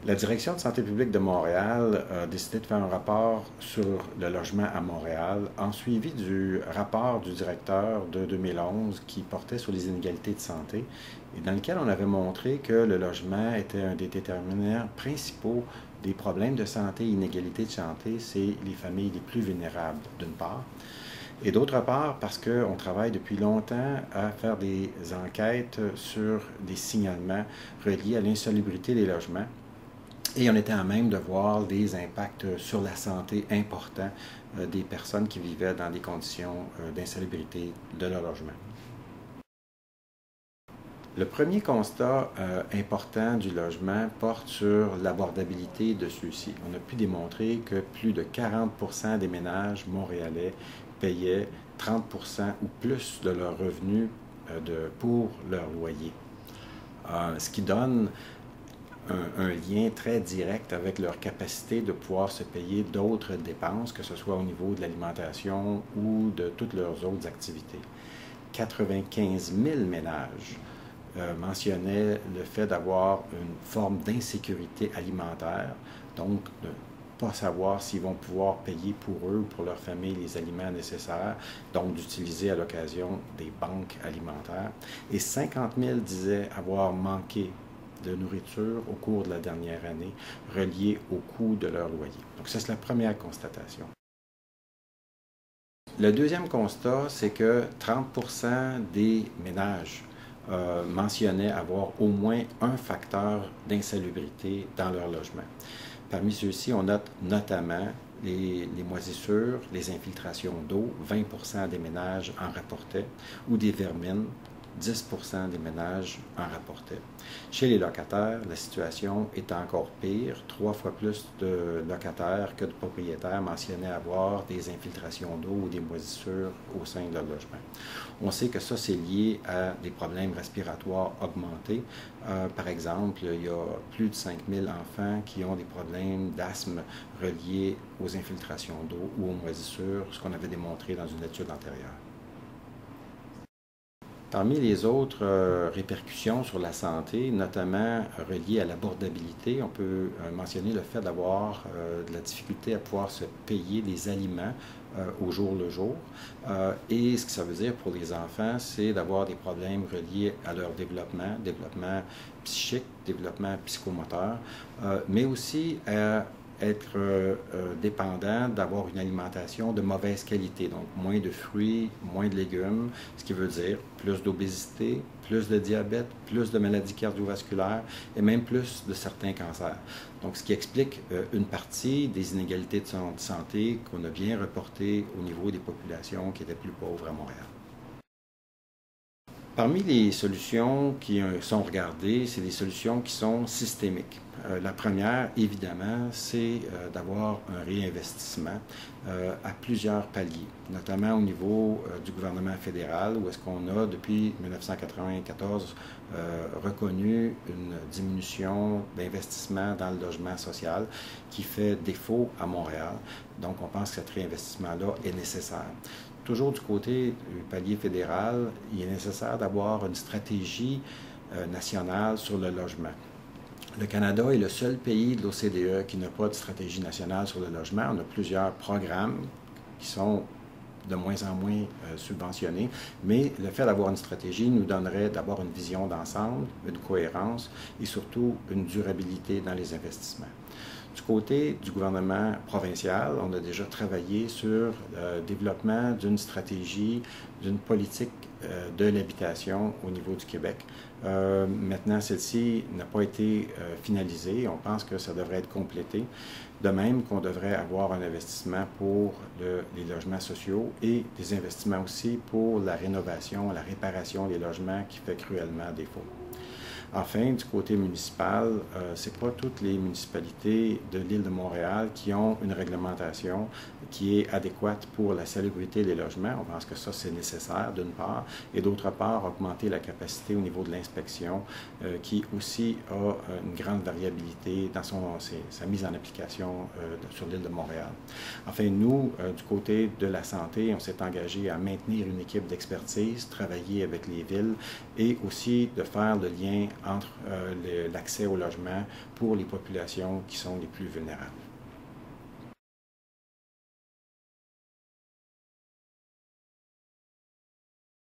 La Direction de santé publique de Montréal a décidé de faire un rapport sur le logement à Montréal en suivi du rapport du directeur de 2011 qui portait sur les inégalités de santé et dans lequel on avait montré que le logement était un des déterminants principaux des problèmes de santé et inégalités de santé, c'est les familles les plus vulnérables d'une part. Et d'autre part, parce qu'on travaille depuis longtemps à faire des enquêtes sur des signalements reliés à l'insalubrité des logements. Et on était à même de voir des impacts sur la santé importants des personnes qui vivaient dans des conditions d'insalubrité de leur logement. Le premier constat important du logement porte sur l'abordabilité de celui-ci. On a pu démontrer que plus de 40% des ménages montréalais payaient 30% ou plus de leurs revenus pour leur loyer. Ce qui donne un lien très direct avec leur capacité de pouvoir se payer d'autres dépenses, que ce soit au niveau de l'alimentation ou de toutes leurs autres activités. 95 000 ménages mentionnaient le fait d'avoir une forme d'insécurité alimentaire, donc de ne pas savoir s'ils vont pouvoir payer pour eux ou pour leur famille les aliments nécessaires, donc d'utiliser à l'occasion des banques alimentaires. Et 50 000 disaient avoir manqué de nourriture au cours de la dernière année reliée au coût de leur loyer. Donc ça, c'est la première constatation. Le deuxième constat, c'est que 30% des ménages mentionnaient avoir au moins un facteur d'insalubrité dans leur logement. Parmi ceux-ci, on note notamment les moisissures, les infiltrations d'eau, 20% des ménages en rapportaient, ou des vermines, 10% des ménages en rapportaient. Chez les locataires, la situation est encore pire. 3 fois plus de locataires que de propriétaires mentionnaient avoir des infiltrations d'eau ou des moisissures au sein de leur logement. On sait que ça, c'est lié à des problèmes respiratoires augmentés. Par exemple, il y a plus de 5 000 enfants qui ont des problèmes d'asthme reliés aux infiltrations d'eau ou aux moisissures, ce qu'on avait démontré dans une étude antérieure. Parmi les autres répercussions sur la santé, notamment reliées à l'abordabilité, on peut mentionner le fait d'avoir de la difficulté à pouvoir se payer des aliments au jour le jour. Et ce que ça veut dire pour les enfants, c'est d'avoir des problèmes reliés à leur développement psychique, développement psychomoteur, mais aussi à être dépendant d'avoir une alimentation de mauvaise qualité, donc moins de fruits, moins de légumes, ce qui veut dire plus d'obésité, plus de diabète, plus de maladies cardiovasculaires et même plus de certains cancers. Donc, ce qui explique une partie des inégalités de santé qu'on a bien reportées au niveau des populations qui étaient plus pauvres à Montréal. Parmi les solutions qui sont regardées, c'est des solutions qui sont systémiques. La première, évidemment, c'est d'avoir un réinvestissement à plusieurs paliers, notamment au niveau du gouvernement fédéral, où est-ce qu'on a, depuis 1994, reconnu une diminution d'investissement dans le logement social qui fait défaut à Montréal. Donc, on pense que cet réinvestissement-là est nécessaire. Toujours du côté du palier fédéral, il est nécessaire d'avoir une stratégie nationale sur le logement. Le Canada est le seul pays de l'OCDE qui n'a pas de stratégie nationale sur le logement. On a plusieurs programmes qui sont de moins en moins subventionnés, mais le fait d'avoir une stratégie nous donnerait d'abord une vision d'ensemble, une cohérence et surtout une durabilité dans les investissements. Du côté du gouvernement provincial, on a déjà travaillé sur le développement d'une stratégie, d'une politique de l'habitation au niveau du Québec. Maintenant, celle-ci n'a pas été finalisée. On pense que ça devrait être complété. De même qu'on devrait avoir un investissement pour les logements sociaux et des investissements aussi pour la rénovation, la réparation des logements qui fait cruellement défaut. Enfin, du côté municipal, ce n'est pas toutes les municipalités de l'île de Montréal qui ont une réglementation qui est adéquate pour la salubrité des logements. On pense que ça, c'est nécessaire, d'une part, et d'autre part, augmenter la capacité au niveau de l'inspection, qui aussi a une grande variabilité dans sa mise en application sur l'île de Montréal. Enfin, nous, du côté de la santé, on s'est engagé à maintenir une équipe d'expertise, travailler avec les villes et aussi de faire le lien entre l'accès au logement pour les populations qui sont les plus vulnérables.